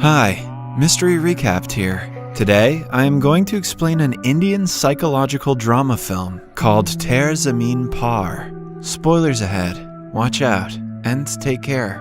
Hi, Mystery Recapped here. Today, I am going to explain an Indian psychological drama film called Ter Zameen Par. Spoilers ahead. Watch out, and take care.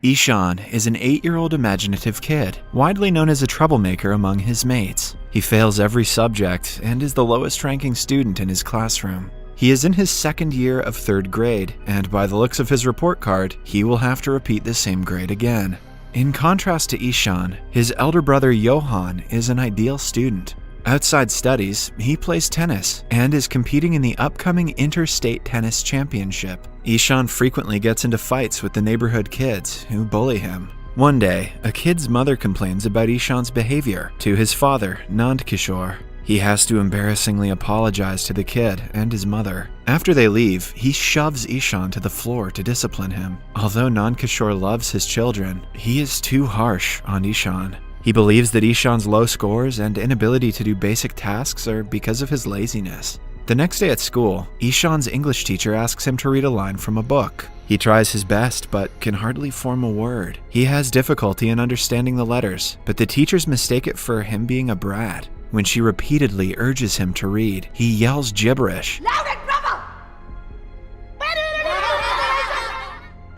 Ishan is an 8-year-old imaginative kid, widely known as a troublemaker among his mates. He fails every subject and is the lowest-ranking student in his classroom. He is in his second year of 3rd grade, and by the looks of his report card, he will have to repeat the same grade again. In contrast to Ishan, his elder brother Johan is an ideal student. Outside studies, he plays tennis and is competing in the upcoming Interstate Tennis Championship. Ishan frequently gets into fights with the neighborhood kids who bully him. One day, a kid's mother complains about Ishan's behavior to his father, Nand Kishore. He has to embarrassingly apologize to the kid and his mother. After they leave, he shoves Ishan to the floor to discipline him. Although Nand Kishore loves his children, he is too harsh on Ishan. He believes that Ishan's low scores and inability to do basic tasks are because of his laziness. The next day at school, Ishan's English teacher asks him to read a line from a book. He tries his best, but can hardly form a word. He has difficulty in understanding the letters, but the teachers mistake it for him being a brat. When she repeatedly urges him to read, he yells gibberish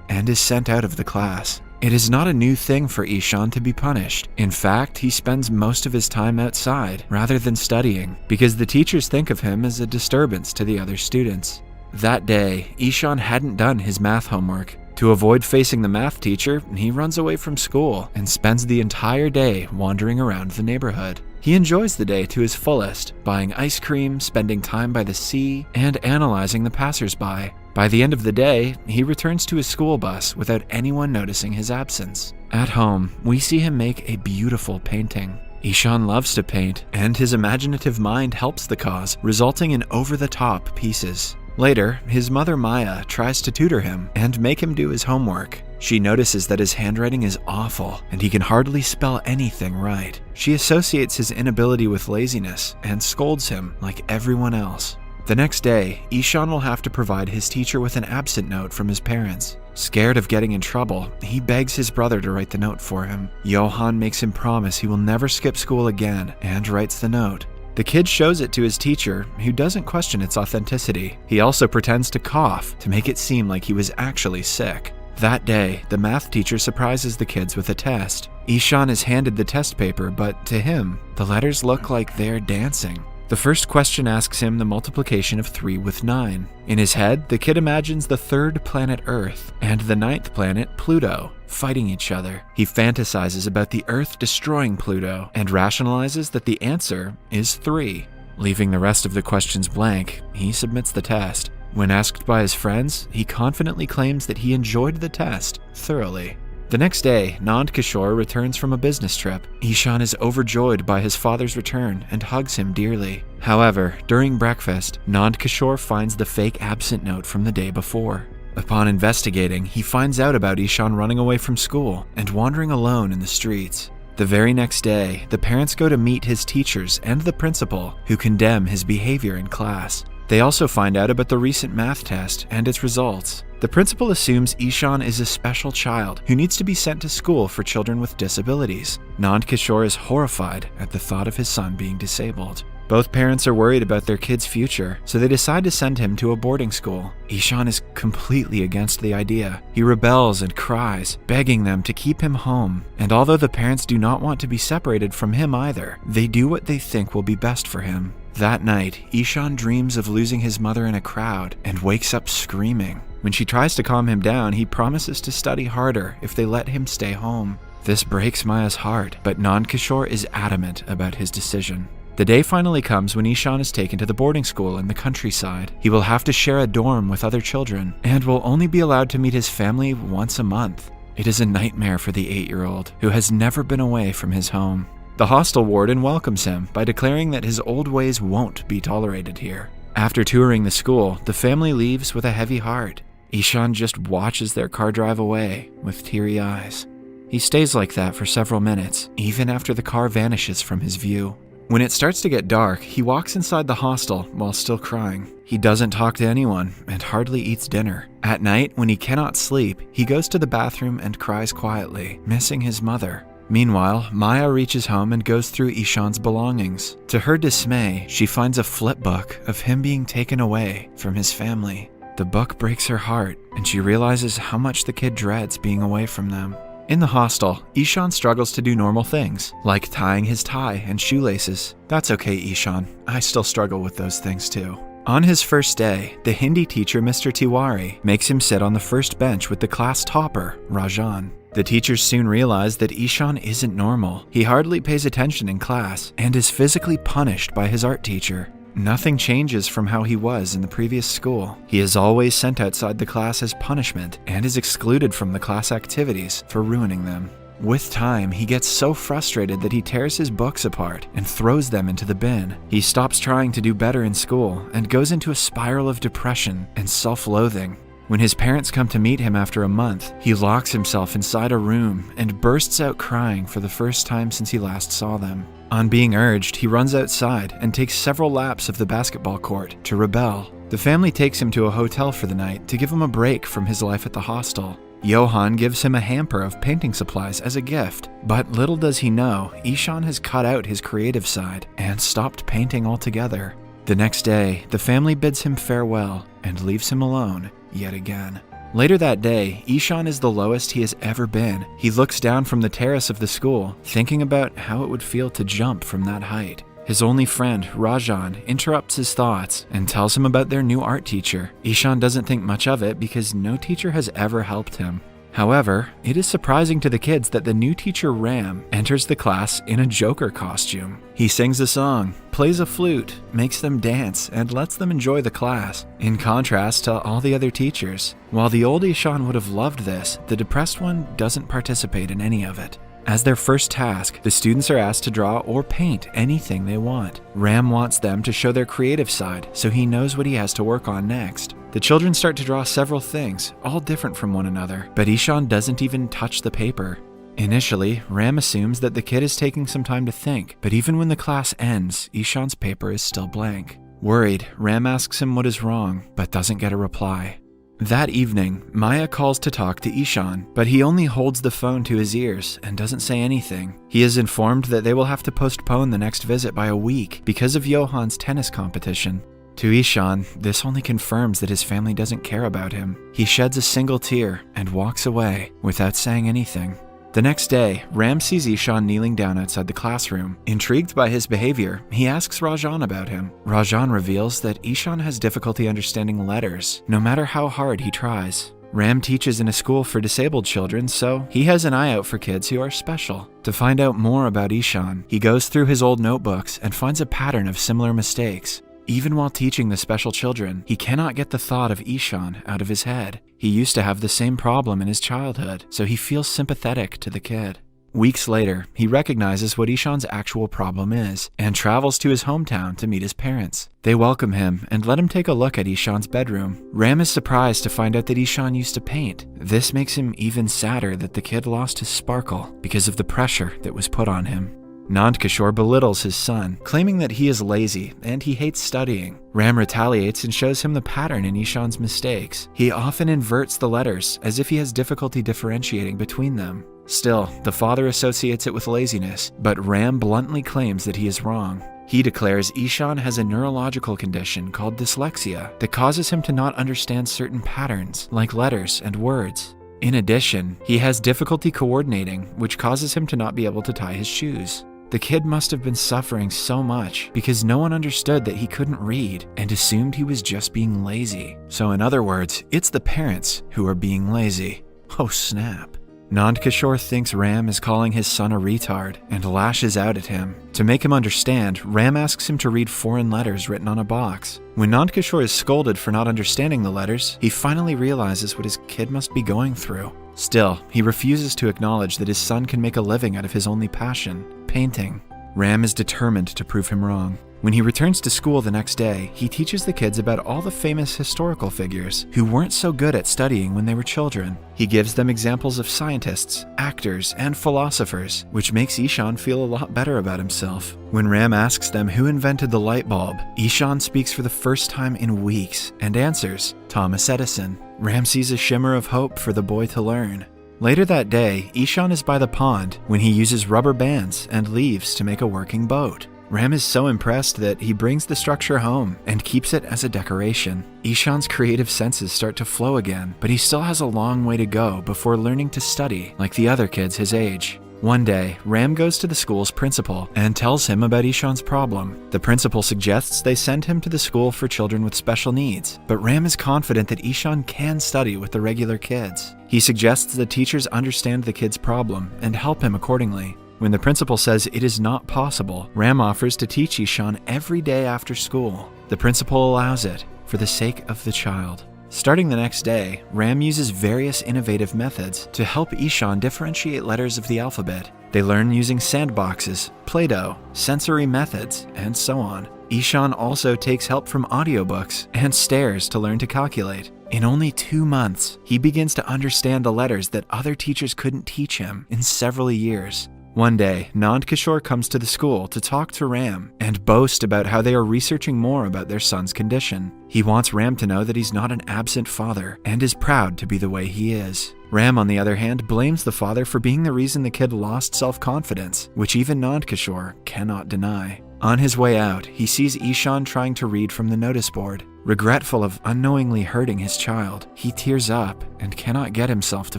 and is sent out of the class. It is not a new thing for Ishan to be punished. In fact, he spends most of his time outside rather than studying because the teachers think of him as a disturbance to the other students. That day, Ishan hadn't done his math homework. To avoid facing the math teacher, he runs away from school and spends the entire day wandering around the neighborhood. He enjoys the day to his fullest, buying ice cream, spending time by the sea, and analyzing the passersby. By the end of the day, he returns to his school bus without anyone noticing his absence. At home, we see him make a beautiful painting. Ishan loves to paint, and his imaginative mind helps the cause, resulting in over-the-top pieces. Later, his mother Maya tries to tutor him and make him do his homework. She notices that his handwriting is awful and he can hardly spell anything right. She associates his inability with laziness and scolds him like everyone else. The next day, Ishan will have to provide his teacher with an absent note from his parents. Scared of getting in trouble, he begs his brother to write the note for him. Johan makes him promise he will never skip school again and writes the note. The kid shows it to his teacher, who doesn't question its authenticity. He also pretends to cough to make it seem like he was actually sick. That day, the math teacher surprises the kids with a test. Ishan is handed the test paper, but to him, the letters look like they're dancing. The first question asks him the multiplication of 3 with 9. In his head, the kid imagines the 3rd planet Earth and the 9th planet Pluto fighting each other. He fantasizes about the Earth destroying Pluto and rationalizes that the answer is 3. Leaving the rest of the questions blank, he submits the test. When asked by his friends, he confidently claims that he enjoyed the test thoroughly. The next day, Nand Kishore returns from a business trip. Ishan is overjoyed by his father's return and hugs him dearly. However, during breakfast, Nand Kishore finds the fake absent note from the day before. Upon investigating, he finds out about Ishan running away from school and wandering alone in the streets. The very next day, the parents go to meet his teachers and the principal, who condemn his behavior in class. They also find out about the recent math test and its results. The principal assumes Ishan is a special child who needs to be sent to school for children with disabilities. Nand Kishore is horrified at the thought of his son being disabled. Both parents are worried about their kid's future, so they decide to send him to a boarding school. Ishan is completely against the idea. He rebels and cries, begging them to keep him home. And although the parents do not want to be separated from him either, they do what they think will be best for him. That night, Ishan dreams of losing his mother in a crowd and wakes up screaming. When she tries to calm him down, he promises to study harder if they let him stay home. This breaks Maya's heart, but Nand Kishore is adamant about his decision. The day finally comes when Ishan is taken to the boarding school in the countryside. He will have to share a dorm with other children and will only be allowed to meet his family once a month. It is a nightmare for the 8-year-old who has never been away from his home. The hostel warden welcomes him by declaring that his old ways won't be tolerated here. After touring the school, the family leaves with a heavy heart. Ishan just watches their car drive away with teary eyes. He stays like that for several minutes, even after the car vanishes from his view. When it starts to get dark, he walks inside the hostel while still crying. He doesn't talk to anyone and hardly eats dinner. At night, when he cannot sleep, he goes to the bathroom and cries quietly, missing his mother. Meanwhile, Maya reaches home and goes through Ishan's belongings. To her dismay, she finds a flip book of him being taken away from his family. The book breaks her heart, and she realizes how much the kid dreads being away from them. In the hostel, Ishan struggles to do normal things, like tying his tie and shoelaces. That's okay, Ishan. I still struggle with those things too. On his first day, the Hindi teacher, Mr. Tiwari, makes him sit on the first bench with the class topper, Rajan. The teachers soon realize that Ishan isn't normal. He hardly pays attention in class and is physically punished by his art teacher. Nothing changes from how he was in the previous school. He is always sent outside the class as punishment and is excluded from the class activities for ruining them. With time, he gets so frustrated that he tears his books apart and throws them into the bin. He stops trying to do better in school and goes into a spiral of depression and self-loathing. When his parents come to meet him after a month, he locks himself inside a room and bursts out crying for the first time since he last saw them. On being urged, he runs outside and takes several laps of the basketball court to rebel. The family takes him to a hotel for the night to give him a break from his life at the hostel. Johan gives him a hamper of painting supplies as a gift, but little does he know, Ishan has cut out his creative side and stopped painting altogether. The next day, the family bids him farewell and leaves him alone yet again. Later that day, Ishan is the lowest he has ever been. He looks down from the terrace of the school, thinking about how it would feel to jump from that height. His only friend, Rajan, interrupts his thoughts and tells him about their new art teacher. Ishan doesn't think much of it because no teacher has ever helped him. However, it is surprising to the kids that the new teacher, Ram, enters the class in a Joker costume. He sings a song, plays a flute, makes them dance, and lets them enjoy the class, in contrast to all the other teachers. While the old Ishan would have loved this, the depressed one doesn't participate in any of it. As their first task, the students are asked to draw or paint anything they want. Ram wants them to show their creative side, so he knows what he has to work on next. The children start to draw several things, all different from one another, but Ishan doesn't even touch the paper. Initially, Ram assumes that the kid is taking some time to think, but even when the class ends, Ishan's paper is still blank. Worried, Ram asks him what is wrong, but doesn't get a reply. That evening, Maya calls to talk to Ishan, but he only holds the phone to his ears and doesn't say anything. He is informed that they will have to postpone the next visit by a week because of Johan's tennis competition. To Ishan, this only confirms that his family doesn't care about him. He sheds a single tear and walks away without saying anything. The next day, Ram sees Ishan kneeling down outside the classroom. Intrigued by his behavior, he asks Rajan about him. Rajan reveals that Ishan has difficulty understanding letters, no matter how hard he tries. Ram teaches in a school for disabled children, so he has an eye out for kids who are special. To find out more about Ishan, he goes through his old notebooks and finds a pattern of similar mistakes. Even while teaching the special children, he cannot get the thought of Ishan out of his head. He used to have the same problem in his childhood, so he feels sympathetic to the kid. Weeks later, he recognizes what Ishan's actual problem is and travels to his hometown to meet his parents. They welcome him and let him take a look at Ishan's bedroom. Ram is surprised to find out that Ishan used to paint. This makes him even sadder that the kid lost his sparkle because of the pressure that was put on him. Nandkishore belittles his son, claiming that he is lazy and he hates studying. Ram retaliates and shows him the pattern in Ishan's mistakes. He often inverts the letters, as if he has difficulty differentiating between them. Still, the father associates it with laziness, but Ram bluntly claims that he is wrong. He declares Ishan has a neurological condition called dyslexia that causes him to not understand certain patterns, like letters and words. In addition, he has difficulty coordinating, which causes him to not be able to tie his shoes. The kid must have been suffering so much because no one understood that he couldn't read and assumed he was just being lazy. So in other words, it's the parents who are being lazy. Oh snap. Nandkishore thinks Ram is calling his son a retard and lashes out at him. To make him understand, Ram asks him to read foreign letters written on a box. When Nandkishore is scolded for not understanding the letters, he finally realizes what his kid must be going through. Still, he refuses to acknowledge that his son can make a living out of his only passion, painting. Ram is determined to prove him wrong. When he returns to school the next day, he teaches the kids about all the famous historical figures who weren't so good at studying when they were children. He gives them examples of scientists, actors, and philosophers, which makes Ishan feel a lot better about himself. When Ram asks them who invented the light bulb, Ishan speaks for the first time in weeks and answers, Thomas Edison. Ram sees a shimmer of hope for the boy to learn. Later that day, Ishan is by the pond when he uses rubber bands and leaves to make a working boat. Ram is so impressed that he brings the structure home and keeps it as a decoration. Ishan's creative senses start to flow again, but he still has a long way to go before learning to study like the other kids his age. One day, Ram goes to the school's principal and tells him about Ishan's problem. The principal suggests they send him to the school for children with special needs, but Ram is confident that Ishan can study with the regular kids. He suggests the teachers understand the kid's problem and help him accordingly. When the principal says it is not possible, Ram offers to teach Ishan every day after school. The principal allows it for the sake of the child. Starting the next day, Ram uses various innovative methods to help Ishan differentiate letters of the alphabet. They learn using sandboxes, Play-Doh, sensory methods, and so on. Ishan also takes help from audiobooks and stares to learn to calculate. In only 2 months, he begins to understand the letters that other teachers couldn't teach him in several years. One day, Nand Kishore comes to the school to talk to Ram and boast about how they are researching more about their son's condition. He wants Ram to know that he's not an absent father and is proud to be the way he is. Ram, on the other hand, blames the father for being the reason the kid lost self-confidence, which even Nand Kishore cannot deny. On his way out, he sees Ishan trying to read from the notice board. Regretful of unknowingly hurting his child, he tears up and cannot get himself to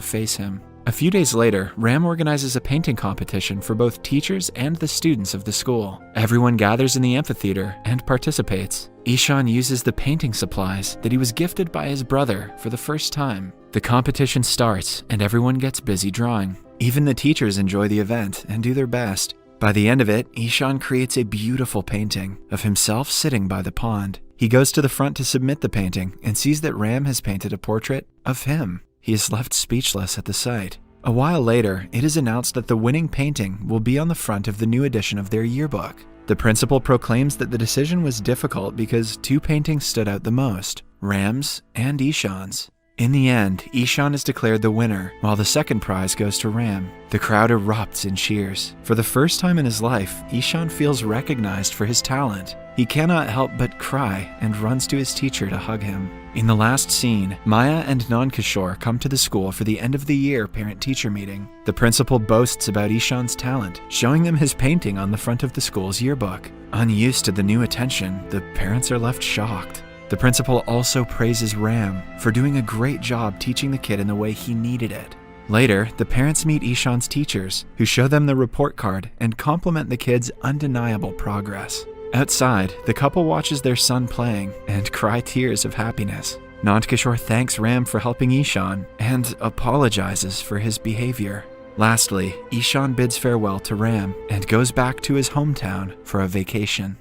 face him. A few days later, Ram organizes a painting competition for both teachers and the students of the school. Everyone gathers in the amphitheater and participates. Ishan uses the painting supplies that he was gifted by his brother for the first time. The competition starts and everyone gets busy drawing. Even the teachers enjoy the event and do their best. By the end of it, Ishan creates a beautiful painting of himself sitting by the pond. He goes to the front to submit the painting and sees that Ram has painted a portrait of him. He is left speechless at the sight. A while later, it is announced that the winning painting will be on the front of the new edition of their yearbook. The principal proclaims that the decision was difficult because 2 paintings stood out the most, Ram's and Ishan's. In the end, Ishan is declared the winner, while the second prize goes to Ram. The crowd erupts in cheers. For the first time in his life, Ishan feels recognized for his talent. He cannot help but cry and runs to his teacher to hug him. In the last scene, Maya and Nand Kishore come to the school for the end of the year parent-teacher meeting. The principal boasts about Ishan's talent, showing them his painting on the front of the school's yearbook. Unused to the new attention, the parents are left shocked. The principal also praises Ram for doing a great job teaching the kid in the way he needed it. Later, the parents meet Ishan's teachers, who show them the report card and compliment the kid's undeniable progress. Outside, the couple watches their son playing and cry tears of happiness. Nand Kishore thanks Ram for helping Ishan and apologizes for his behavior. Lastly, Ishan bids farewell to Ram and goes back to his hometown for a vacation.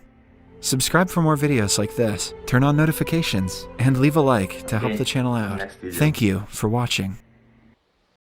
Subscribe for more videos like this, turn on notifications, and leave a like to help the channel out. Thank you for watching.